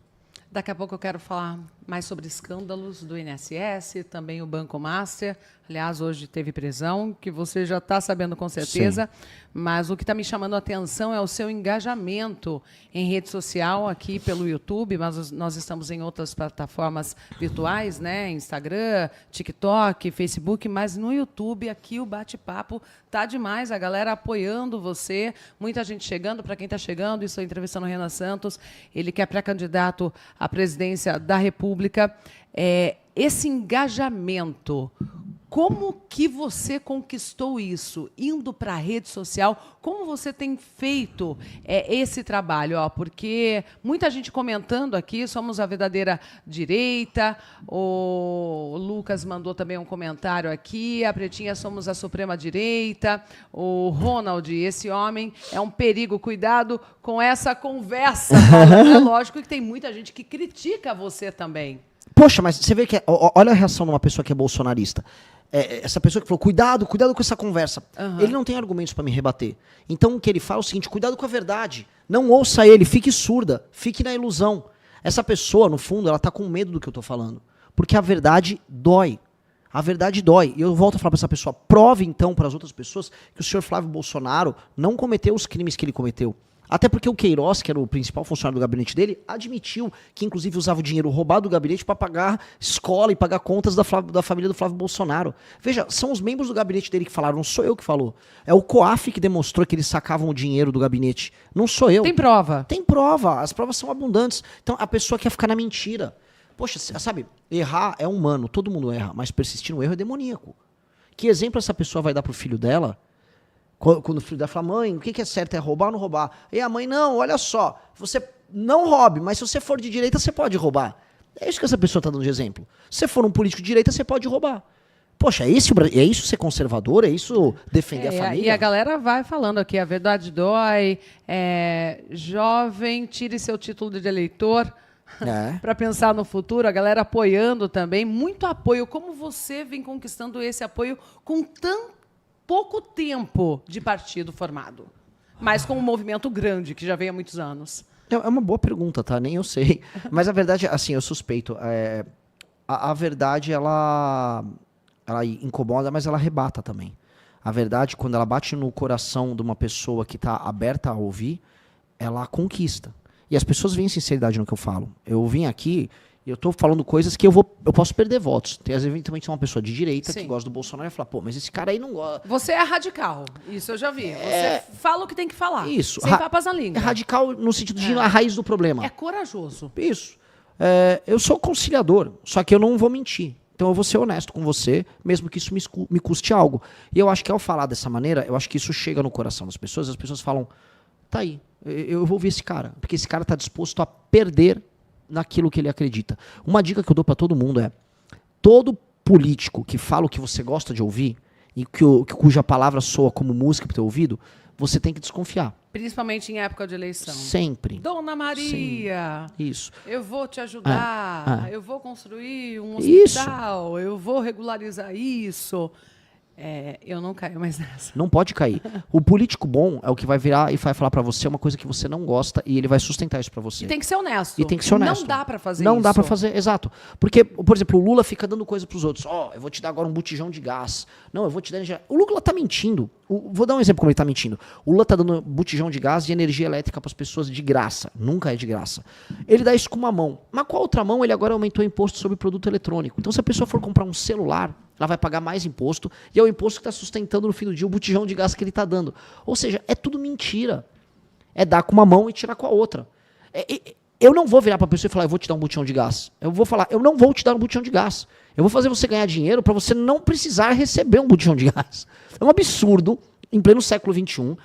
Daqui a pouco eu quero falar mais sobre escândalos do INSS, também o Banco Master. Aliás, hoje teve prisão, que você já está sabendo com certeza. Sim. Mas o que está me chamando a atenção é o seu engajamento em rede social, aqui pelo YouTube, mas nós estamos em outras plataformas virtuais, né? Instagram, TikTok, Facebook, mas no YouTube, aqui o bate-papo tá demais, a galera apoiando você, muita gente chegando. Para quem está chegando, estou entrevistando o Renan Santos, ele que é pré-candidato à presidência da República. Esse engajamento Como que você conquistou isso? Indo para a rede social, como você tem feito esse trabalho? Porque muita gente comentando aqui, somos a verdadeira direita, o Lucas mandou também um comentário aqui, a Pretinha somos a suprema direita, o Ronald, esse homem é um perigo, cuidado com essa conversa. É lógico que tem muita gente que critica você também. Poxa, mas você vê que... Olha a reação de uma pessoa que é bolsonarista. Essa pessoa que falou, cuidado com essa conversa. Ele não tem argumentos para me rebater. Então o que ele fala é o seguinte, cuidado com a verdade. Não ouça ele, fique surda, fique na ilusão. Essa pessoa, no fundo, ela tá com medo do que eu tô falando. Porque a verdade dói. A verdade dói. E eu volto a falar para essa pessoa, prove então para as outras pessoas que o senhor Flávio Bolsonaro não cometeu os crimes que ele cometeu. Até porque o Queiroz, que era o principal funcionário do gabinete dele, admitiu que inclusive usava o dinheiro roubado do gabinete para pagar escola e pagar contas da família do Flávio Bolsonaro. Veja, são os membros do gabinete dele que falaram, não sou eu que falou. É o COAF que demonstrou que eles sacavam o dinheiro do gabinete. Não sou eu. Tem prova? Tem prova. As provas são abundantes. Então a pessoa quer ficar na mentira. Poxa, sabe, errar é humano, todo mundo erra, mas persistir no erro é demoníaco. Que exemplo essa pessoa vai dar pro filho dela? Quando o filho dela fala, mãe, o que é certo? É roubar ou não roubar? E a mãe, não, olha só, você não roube, mas se você for de direita, você pode roubar. É isso que essa pessoa está dando de exemplo. Se você for um político de direita, você pode roubar. Poxa, é isso ser conservador? É isso defender a família? E a galera vai falando aqui, a verdade dói, jovem, tire seu título de eleitor para pensar no futuro, a galera apoiando também, muito apoio. Como você vem conquistando esse apoio com tanto pouco tempo de partido formado, mas com um movimento grande, que já vem há muitos anos? É uma boa pergunta, tá? Nem eu sei. Mas a verdade, assim, eu suspeito. A verdade, ela incomoda, mas ela arrebata também. A verdade, quando ela bate no coração de uma pessoa que está aberta a ouvir, ela conquista. E as pessoas veem sinceridade no que eu falo. Eu vim aqui... Eu tô falando coisas que eu posso perder votos. Tem, às vezes, também uma pessoa de direita que gosta do Bolsonaro e fala, pô, mas esse cara aí não gosta. Você é radical, isso eu já vi. Você fala o que tem que falar. Isso. Sem papas na língua. É radical no sentido de ir na raiz do problema. É corajoso. Isso. Eu sou conciliador, só que eu não vou mentir. Então eu vou ser honesto com você, mesmo que isso me custe algo. E eu acho que ao falar dessa maneira, eu acho que isso chega no coração das pessoas. As pessoas falam, tá aí, eu vou ouvir esse cara. Porque esse cara tá disposto a perder naquilo que ele acredita. Uma dica que eu dou para todo mundo é: todo político que fala o que você gosta de ouvir e cuja palavra soa como música pro teu ouvido, você tem que desconfiar. Principalmente em época de eleição. Sempre. Dona Maria, isso. Eu vou te ajudar, eu vou construir um hospital, eu vou regularizar isso. Eu não caio mais nessa. Não pode cair. O político bom é o que vai virar e vai falar pra você uma coisa que você não gosta e ele vai sustentar isso pra você. E tem que ser honesto. E tem que ser honesto. Não dá pra fazer isso. Não dá pra fazer, exato. Porque, por exemplo, o Lula fica dando coisa pros outros. Eu vou te dar agora um botijão de gás. Não, eu vou te dar energia. O Lula tá mentindo. Vou dar um exemplo como ele tá mentindo. O Lula tá dando botijão de gás e energia elétrica pras pessoas de graça. Nunca é de graça. Ele dá isso com uma mão. Mas com a outra mão ele agora aumentou o imposto sobre produto eletrônico. Então se a pessoa for comprar um celular, ela vai pagar mais imposto, e é o imposto que está sustentando no fim do dia o botijão de gás que ele está dando. Ou seja, é tudo mentira. É dar com uma mão e tirar com a outra. Eu não vou virar para a pessoa e falar, eu vou te dar um botijão de gás. Eu vou falar, eu não vou te dar um botijão de gás. Eu vou fazer você ganhar dinheiro para você não precisar receber um botijão de gás. É um absurdo, em pleno século XXI,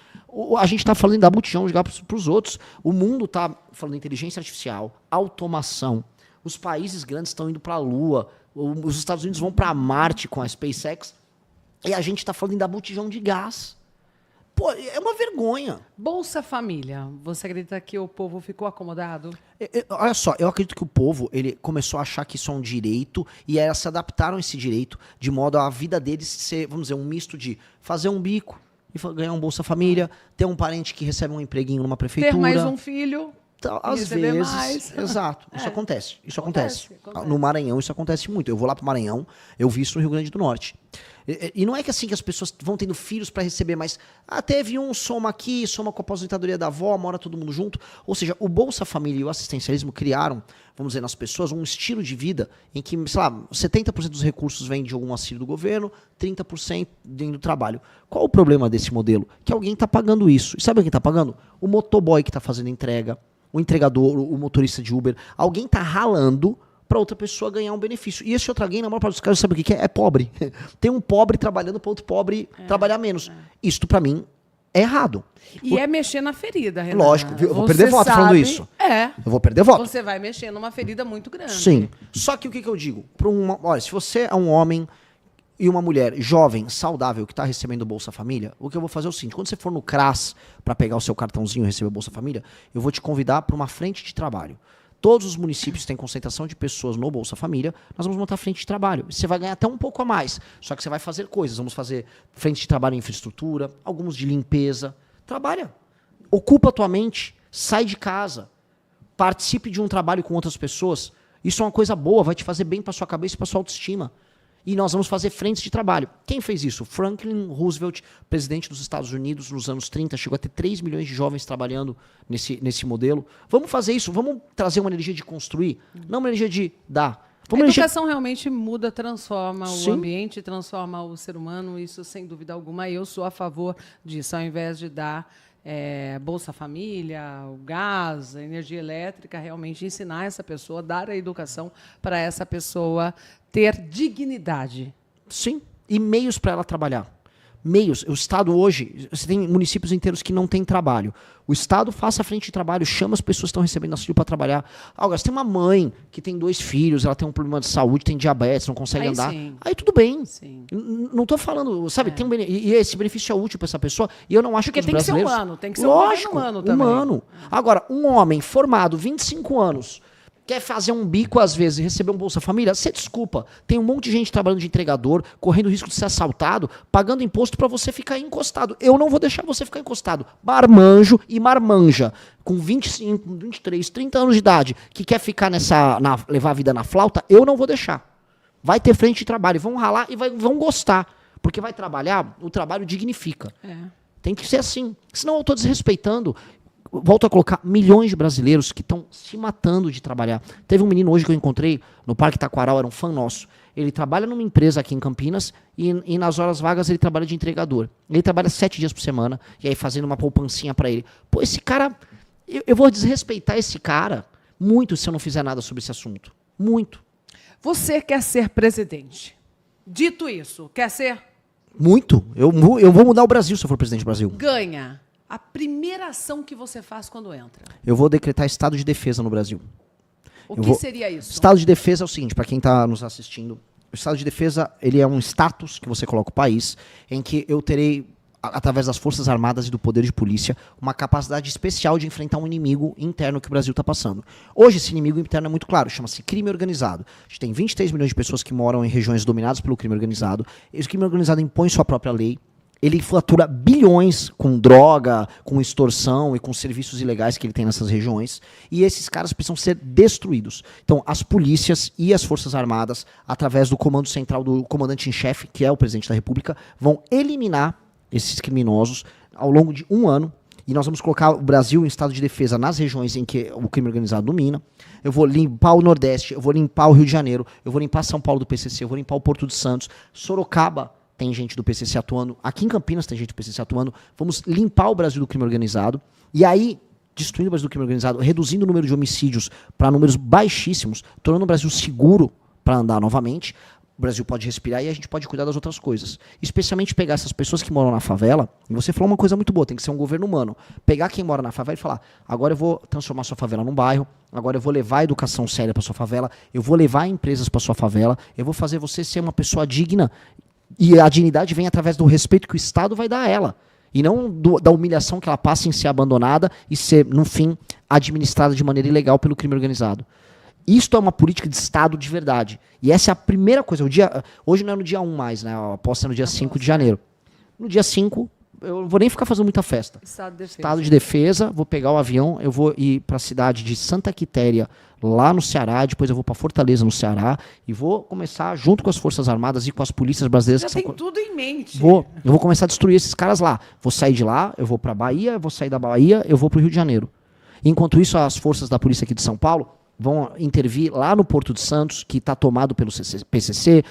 a gente está falando de dar botijão de gás para os outros. O mundo está falando de inteligência artificial, automação. Os países grandes estão indo para a Lua. Os Estados Unidos vão para Marte com a SpaceX e a gente está falando em dar botijão de gás. Pô, é uma vergonha. Bolsa Família, você acredita que o povo ficou acomodado? Olha só, eu acredito que o povo ele começou a achar que isso é um direito e elas se adaptaram a esse direito de modo a vida deles ser, vamos dizer, um misto de fazer um bico e ganhar um Bolsa Família, ter um parente que recebe um empreguinho numa prefeitura. Ter mais um filho. Às vezes, exato, isso acontece. Isso acontece. No Maranhão isso acontece muito. Eu vou lá pro Maranhão, eu vi isso no Rio Grande do Norte. E não é que assim que as pessoas vão tendo filhos para receber, mas teve um, soma aqui, soma com a aposentadoria da avó, mora todo mundo junto. Ou seja, o Bolsa Família e o assistencialismo criaram, vamos dizer, nas pessoas um estilo de vida em que, sei lá, 70% dos recursos vem de algum auxílio do governo, 30% vem do trabalho. Qual o problema desse modelo? Que alguém está pagando isso. E sabe quem está pagando? O motoboy que está fazendo entrega, o entregador, o motorista de Uber. Alguém está ralando para outra pessoa ganhar um benefício. E esse outro alguém, na maior parte dos casos, sabe o que é? É pobre. Tem um pobre trabalhando para outro pobre trabalhar menos. Isto, para mim, é errado. E é mexer na ferida, Renan. Lógico, eu vou perder voto falando isso. Eu vou perder voto. Você vai mexer numa ferida muito grande. Sim. Só que o que eu digo? Olha, se você é um homem e uma mulher jovem, saudável, que está recebendo Bolsa Família, o que eu vou fazer é o seguinte: quando você for no CRAS para pegar o seu cartãozinho e receber o Bolsa Família, eu vou te convidar para uma frente de trabalho. Todos os municípios têm concentração de pessoas no Bolsa Família, nós vamos montar frente de trabalho. Você vai ganhar até um pouco a mais, só que você vai fazer coisas. Vamos fazer frente de trabalho em infraestrutura, alguns de limpeza. Trabalha. Ocupa a tua mente, sai de casa, participe de um trabalho com outras pessoas. Isso é uma coisa boa, vai te fazer bem para sua cabeça e para sua autoestima. E nós vamos fazer frentes de trabalho. Quem fez isso? Franklin Roosevelt, presidente dos Estados Unidos nos anos 30, chegou a ter 3 milhões de jovens trabalhando nesse modelo. Vamos fazer isso, vamos trazer uma energia de construir, não uma energia de dar. A educação realmente muda, transforma o ambiente, transforma o ser humano, isso sem dúvida alguma. Eu sou a favor disso, ao invés de dar Bolsa Família, o gás, a energia elétrica, realmente ensinar essa pessoa, dar a educação para essa pessoa ter dignidade. Sim, e meios para ela trabalhar. Meios. O Estado hoje, você tem municípios inteiros que não têm trabalho. O Estado faça a frente de trabalho, chama as pessoas que estão recebendo auxílio para trabalhar. Agora, você tem uma mãe que tem 2 filhos, ela tem um problema de saúde, tem diabetes, não consegue andar. Sim. Aí tudo bem. Sim. Não estou falando, sabe, tem e esse benefício é útil para essa pessoa. E eu não acho que os brasileiros... Porque tem que ser humano, tem que ser um governo humano também. Humano. Agora, um homem formado, 25 anos... quer fazer um bico às vezes e receber um Bolsa Família, você desculpa. Tem um monte de gente trabalhando de entregador, correndo o risco de ser assaltado, pagando imposto para você ficar encostado. Eu não vou deixar você ficar encostado. Marmanjo e marmanja, com 25, 23, 30 anos de idade, que quer ficar levar a vida na flauta, eu não vou deixar. Vai ter frente de trabalho, vão ralar e vão gostar. Porque vai trabalhar, o trabalho dignifica. Tem que ser assim. Senão eu estou desrespeitando... Volto a colocar milhões de brasileiros que estão se matando de trabalhar. Teve um menino hoje que eu encontrei no Parque Taquaral, era um fã nosso. Ele trabalha numa empresa aqui em Campinas e nas horas vagas ele trabalha de entregador. Ele trabalha 7 dias por semana e aí fazendo uma poupancinha para ele. Pô, esse cara... Eu vou desrespeitar esse cara muito se eu não fizer nada sobre esse assunto. Muito. Você quer ser presidente. Dito isso, quer ser? Muito. Eu vou mudar o Brasil se eu for presidente do Brasil. Ganha. A primeira ação que você faz quando entra? Eu vou decretar estado de defesa no Brasil. O que seria isso? Estado de defesa é o seguinte, para quem está nos assistindo, o estado de defesa ele é um status que você coloca o país, em que eu terei, através das Forças Armadas e do poder de polícia, uma capacidade especial de enfrentar um inimigo interno que o Brasil está passando. Hoje esse inimigo interno é muito claro, chama-se crime organizado. A gente tem 23 milhões de pessoas que moram em regiões dominadas pelo crime organizado. Esse crime organizado impõe sua própria lei. Ele fatura bilhões com droga, com extorsão e com serviços ilegais que ele tem nessas regiões. E esses caras precisam ser destruídos. Então, as polícias e as Forças Armadas, através do comando central do comandante em chefe, que é o presidente da República, vão eliminar esses criminosos ao longo de 1 ano. E nós vamos colocar o Brasil em estado de defesa nas regiões em que o crime organizado domina. Eu vou limpar o Nordeste, eu vou limpar o Rio de Janeiro, eu vou limpar São Paulo do PCC, eu vou limpar o Porto de Santos, Sorocaba. Tem gente do PCC atuando. Aqui em Campinas tem gente do PCC atuando. Vamos limpar o Brasil do crime organizado. E aí, destruindo o Brasil do crime organizado, reduzindo o número de homicídios para números baixíssimos, tornando o Brasil seguro para andar novamente, o Brasil pode respirar e a gente pode cuidar das outras coisas. Especialmente pegar essas pessoas que moram na favela, e você falou uma coisa muito boa, tem que ser um governo humano. Pegar quem mora na favela e falar, agora eu vou transformar sua favela num bairro, agora eu vou levar a educação séria para sua favela, eu vou levar empresas para sua favela, eu vou fazer você ser uma pessoa digna. E a dignidade vem através do respeito que o Estado vai dar a ela. E não da humilhação que ela passa em ser abandonada e ser, no fim, administrada de maneira ilegal pelo crime organizado. Isto é uma política de Estado de verdade. E essa é a primeira coisa. Hoje não é no dia 1 mais, né? A posse é no dia 5 de janeiro. No dia 5, eu não vou nem ficar fazendo muita festa. Estado de defesa, vou pegar o avião, eu vou ir para a cidade de Santa Quitéria, lá no Ceará, depois eu vou para Fortaleza, no Ceará, e vou começar, junto com as Forças Armadas e com as polícias brasileiras... Já tem tudo em mente. Eu vou começar a destruir esses caras lá. Vou sair de lá, eu vou para Bahia, eu vou sair da Bahia, eu vou para o Rio de Janeiro. Enquanto isso, as forças da polícia aqui de São Paulo vão intervir lá no Porto de Santos, que está tomado pelo PCC,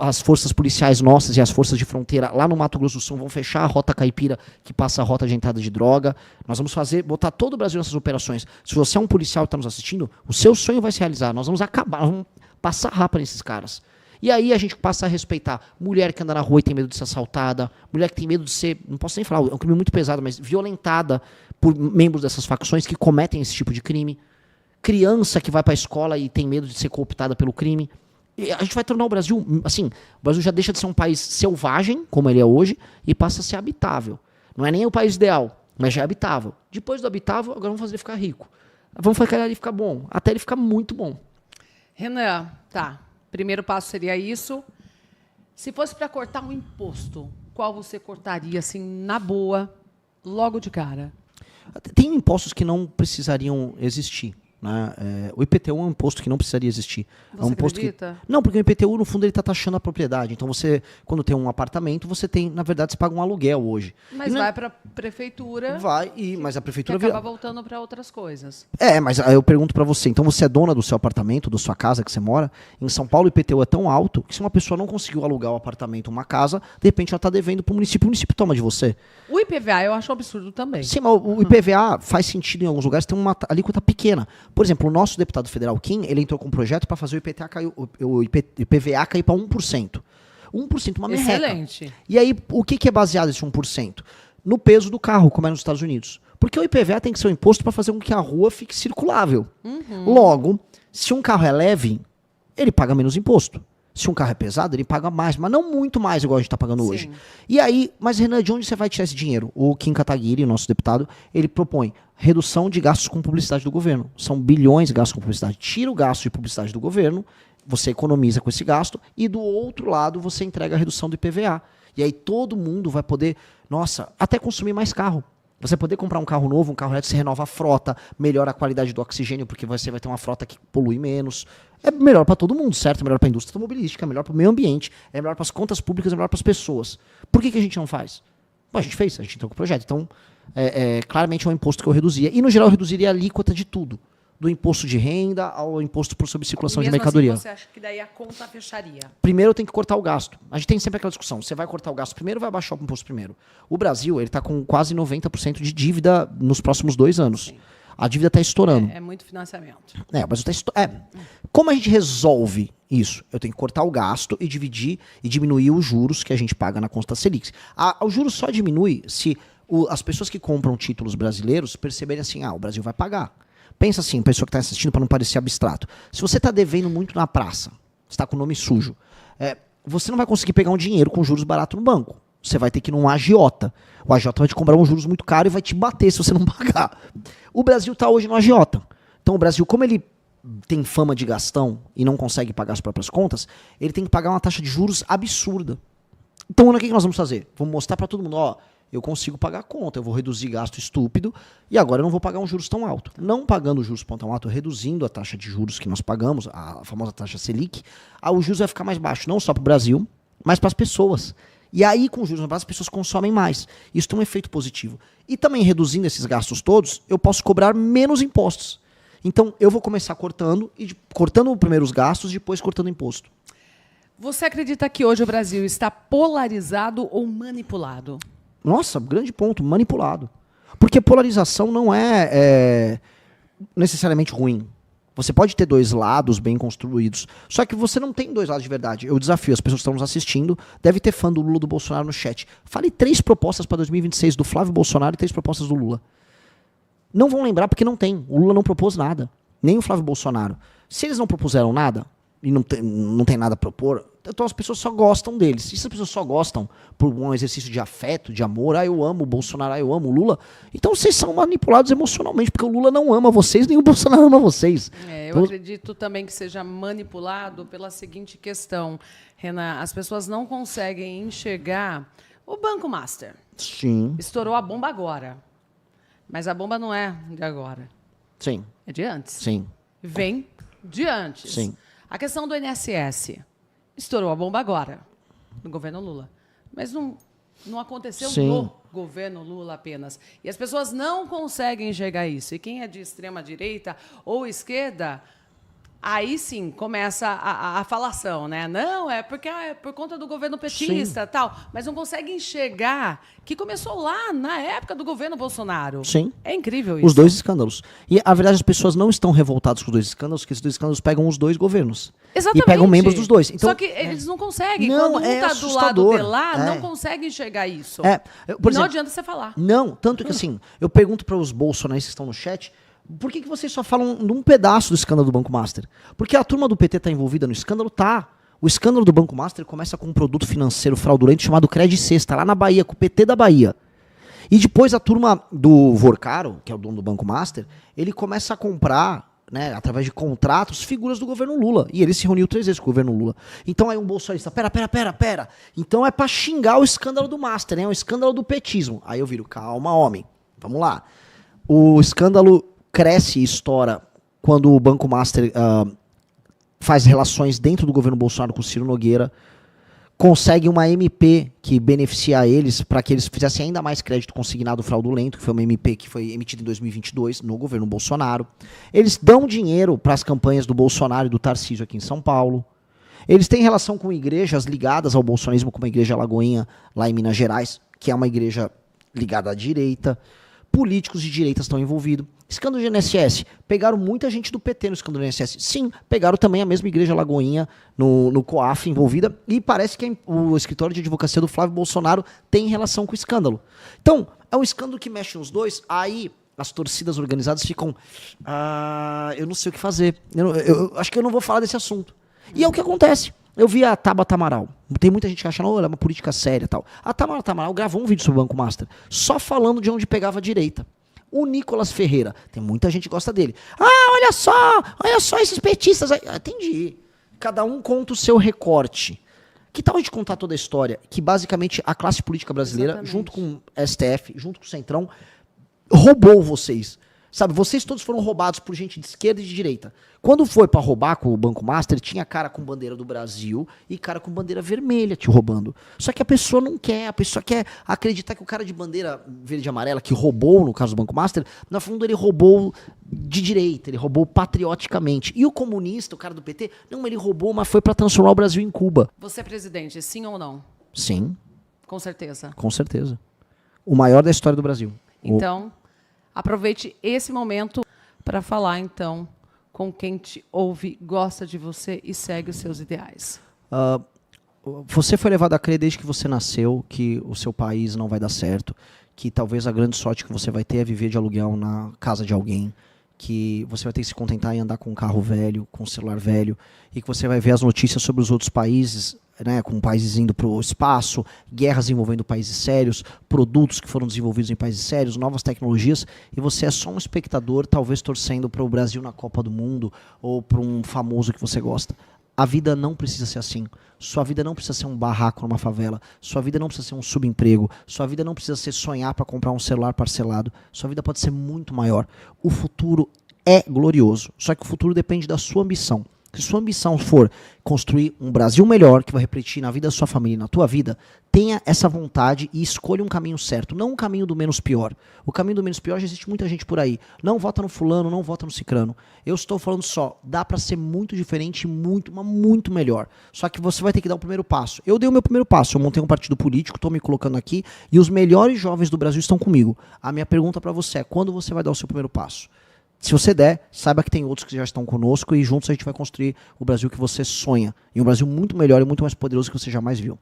as forças policiais nossas e as forças de fronteira lá no Mato Grosso do Sul vão fechar a rota caipira, que passa a rota de entrada de droga. Nós vamos botar todo o Brasil nessas operações. Se você é um policial que está nos assistindo, o seu sonho vai se realizar. Nós vamos acabar, passa rapa nesses caras. E aí a gente passa a respeitar mulher que anda na rua e tem medo de ser assaltada, mulher que tem medo de ser, não posso nem falar, é um crime muito pesado, mas violentada por membros dessas facções que cometem esse tipo de crime. Criança que vai para a escola e tem medo de ser cooptada pelo crime. E a gente vai tornar o Brasil, assim, o Brasil já deixa de ser um país selvagem, como ele é hoje, e passa a ser habitável. Não é nem o país ideal, mas já é habitável. Depois do habitável, agora vamos fazer ele ficar rico. Vamos fazer ele ficar bom, até ele ficar muito bom. Renan, tá. Primeiro passo seria isso. Se fosse para cortar um imposto, qual você cortaria, assim, na boa, logo de cara? Tem impostos que não precisariam existir. Né? O IPTU é um imposto que não precisaria existir. Você é um imposto acredita? Não, porque o IPTU, no fundo, ele está taxando a propriedade. Então, você, quando tem um apartamento, você tem, na verdade, você paga um aluguel hoje. Mas vai para a prefeitura. Mas a Que prefeitura acaba voltando para outras coisas. Mas aí eu pergunto para você, então você é dona do seu apartamento, da sua casa que você mora? Em São Paulo o IPTU é tão alto que se uma pessoa não conseguiu alugar o apartamento, uma casa, de repente ela está devendo para o município toma de você. O IPVA eu acho um absurdo também. Sim, mas o IPVA faz sentido em alguns lugares, tem uma alíquota pequena. Por exemplo, o nosso deputado federal Kim, ele entrou com um projeto para fazer o IPVA cair para 1%. 1%, uma merreca. Excelente. E aí, o que é baseado esse 1%? No peso do carro, como é nos Estados Unidos. Porque o IPVA tem que ser um imposto para fazer com que a rua fique circulável. Logo, se um carro é leve, ele paga menos imposto. Se um carro é pesado, ele paga mais, mas não muito mais, igual a gente está pagando hoje. E aí, mas Renan, de onde você vai tirar esse dinheiro? O Kim Kataguiri, nosso deputado, ele propõe redução de gastos com publicidade do governo. São bilhões de gastos com publicidade. Tira o gasto de publicidade do governo, você economiza com esse gasto, e do outro lado você entrega a redução do IPVA. E aí todo mundo vai poder, até consumir mais carro. Você poder comprar um carro novo, um carro elétrico, você renova a frota, melhora a qualidade do oxigênio, porque você vai ter uma frota que polui menos. É melhor para todo mundo, certo? É melhor para a indústria automobilística, é melhor para o meio ambiente, é melhor para as contas públicas, é melhor para as pessoas. Por que a gente não faz? Bom, a gente fez, a gente entrou com o projeto. Então, claramente é um imposto que eu reduzia. E, no geral, eu reduziria a alíquota de tudo. Do imposto de renda ao imposto sobre circulação de mercadoria. Assim, você acha que daí a conta fecharia? Primeiro eu tenho que cortar o gasto. A gente tem sempre aquela discussão. Você vai cortar o gasto primeiro ou vai baixar o imposto primeiro? O Brasil está com quase 90% de dívida nos próximos 2 anos. Sim. A dívida está estourando. É muito financiamento. O Brasil Como a gente resolve isso? Eu tenho que cortar o gasto e dividir e diminuir os juros que a gente paga na conta Selic. O juro só diminui se as pessoas que compram títulos brasileiros perceberem assim, o Brasil vai pagar. Pensa assim, pessoa que está assistindo, para não parecer abstrato. Se você está devendo muito na praça, está com o nome sujo, você não vai conseguir pegar um dinheiro com juros baratos no banco. Você vai ter que ir num agiota. O agiota vai te cobrar uns juros muito caros e vai te bater se você não pagar. O Brasil está hoje no agiota. Então o Brasil, como ele tem fama de gastão e não consegue pagar as próprias contas, ele tem que pagar uma taxa de juros absurda. Então o que nós vamos fazer? Vamos mostrar para todo mundo, eu consigo pagar a conta, eu vou reduzir gasto estúpido e agora eu não vou pagar um juros tão alto. Não pagando juros tão alto, reduzindo a taxa de juros que nós pagamos, a famosa taxa Selic, o juros vai ficar mais baixo, não só para o Brasil, mas para as pessoas. E aí, com juros mais baixos, as pessoas consomem mais. Isso tem um efeito positivo. E também, reduzindo esses gastos todos, eu posso cobrar menos impostos. Então, eu vou começar cortando primeiro os gastos, depois cortando imposto. Você acredita que hoje o Brasil está polarizado ou manipulado? Nossa, grande ponto, manipulado. Porque polarização não é necessariamente ruim. Você pode ter 2 lados bem construídos, só que você não tem 2 lados de verdade. Eu desafio as pessoas que estão nos assistindo, deve ter fã do Lula, do Bolsonaro no chat. Fale 3 propostas para 2026 do Flávio Bolsonaro e 3 propostas do Lula. Não vão lembrar porque não tem. O Lula não propôs nada, nem o Flávio Bolsonaro. Se eles não propuseram nada, e não tem nada a propor, então as pessoas só gostam deles. E se as pessoas só gostam por um exercício de afeto, de amor, eu amo o Bolsonaro, eu amo o Lula, então vocês são manipulados emocionalmente, porque o Lula não ama vocês, nem o Bolsonaro ama vocês. Eu acredito também que seja manipulado pela seguinte questão, Renan, as pessoas não conseguem enxergar o Banco Master. Sim. Estourou a bomba agora, mas a bomba não é de agora. Sim. É de antes. Sim. Vem de antes. Sim. A questão do INSS. Estourou a bomba agora, no governo Lula. Mas não aconteceu no governo Lula apenas. E as pessoas não conseguem enxergar isso. E quem é de extrema-direita ou esquerda Aí sim começa a falação, né? Não, é porque é por conta do governo petista, tal. Mas não consegue enxergar que começou lá na época do governo Bolsonaro. Sim. É incrível isso. Os dois escândalos. E, a verdade, as pessoas não estão revoltadas com os dois escândalos, porque esses dois escândalos pegam os dois governos. Exatamente. E pegam membros dos dois. Então, só que eles não conseguem. Não, Quando um é tá do assustador. lado de lá, É. não consegue enxergar isso. Por exemplo, não adianta você falar. Não, tanto que assim, eu pergunto para os bolsonaristas que estão no chat, por que vocês só falam de um pedaço do escândalo do Banco Master? Porque a turma do PT está envolvida no escândalo? Tá. O escândalo do Banco Master começa com um produto financeiro fraudulento chamado Credit Sexta, lá na Bahia, com o PT da Bahia. E depois a turma do Vorcaro, que é o dono do Banco Master, ele começa a comprar, né, através de contratos, figuras do governo Lula. E ele se reuniu 3 vezes com o governo Lula. Então aí um bolsonarista, pera. Então é pra xingar o escândalo do Master, né? É um escândalo do petismo. Aí eu viro, calma, homem. Vamos lá. O escândalo cresce e estoura quando o Banco Master faz relações dentro do governo Bolsonaro com o Ciro Nogueira, consegue uma MP que beneficia eles para que eles fizessem ainda mais crédito consignado fraudulento, que foi uma MP que foi emitida em 2022 no governo Bolsonaro. Eles dão dinheiro para as campanhas do Bolsonaro e do Tarcísio aqui em São Paulo. Eles têm relação com igrejas ligadas ao bolsonarismo, como a Igreja Lagoinha, lá em Minas Gerais, que é uma igreja ligada à direita. Políticos de direita estão envolvidos. Escândalo de INSS. Pegaram muita gente do PT no escândalo do INSS. Sim, pegaram também a mesma Igreja Lagoinha no COAF envolvida. E parece que o escritório de advocacia do Flávio Bolsonaro tem relação com o escândalo. Então, é um escândalo que mexe nos dois. Aí as torcidas organizadas ficam... eu não sei o que fazer. Eu acho que eu não vou falar desse assunto. E é o que acontece. Eu vi a Tabata Amaral. Tem muita gente que acha, não, ela é uma política séria e tal. A Tabata Amaral gravou um vídeo sobre o Banco Master, só falando de onde pegava a direita. O Nicolas Ferreira, tem muita gente que gosta dele. Olha só esses petistas. Entendi. Cada um conta o seu recorte. Que tal a gente contar toda a história? Que basicamente a classe política brasileira, Exatamente. junto com o STF, junto com o Centrão, roubou vocês. Sabe, vocês todos foram roubados por gente de esquerda e de direita. Quando foi pra roubar com o Banco Master, tinha cara com bandeira do Brasil e cara com bandeira vermelha te roubando. Só que a pessoa não quer, a pessoa quer acreditar que o cara de bandeira verde e amarela, que roubou, no caso do Banco Master, no fundo ele roubou de direita, ele roubou patrioticamente. E o comunista, o cara do PT, não, ele roubou, mas foi pra transformar o Brasil em Cuba. Você é presidente, sim ou não? Sim, Com certeza. com certeza. O maior da história do Brasil. Então, aproveite esse momento para falar, então, com quem te ouve, gosta de você e segue os seus ideais. Você foi levado a crer desde que você nasceu que o seu país não vai dar certo, que talvez a grande sorte que você vai ter é viver de aluguel na casa de alguém, que você vai ter que se contentar em andar com um carro velho, com um celular velho, e que você vai ver as notícias sobre os outros países, né, com países indo para o espaço, guerras envolvendo países sérios, produtos que foram desenvolvidos em países sérios, novas tecnologias, e você é só um espectador, talvez torcendo para o Brasil na Copa do Mundo ou para um famoso que você gosta. A vida não precisa ser assim. Sua vida não precisa ser um barraco numa favela. Sua vida não precisa ser um subemprego. Sua vida não precisa ser sonhar para comprar um celular parcelado. Sua vida pode ser muito maior. O futuro é glorioso. Só que o futuro depende da sua ambição. Se sua ambição for construir um Brasil melhor, que vai refletir na vida da sua família e na tua vida, tenha essa vontade e escolha um caminho certo, não um caminho do menos pior. O caminho do menos pior, já existe muita gente por aí. Não vota no fulano, não vota no cicrano. Eu estou falando só, dá pra ser muito diferente, mas muito melhor. Só que você vai ter que dar o primeiro passo. Eu dei o meu primeiro passo, eu montei um partido político, estou me colocando aqui, e os melhores jovens do Brasil estão comigo. A minha pergunta pra você é, quando você vai dar o seu primeiro passo? Se você der, saiba que tem outros que já estão conosco e juntos a gente vai construir o Brasil que você sonha. E um Brasil muito melhor e muito mais poderoso que você jamais viu.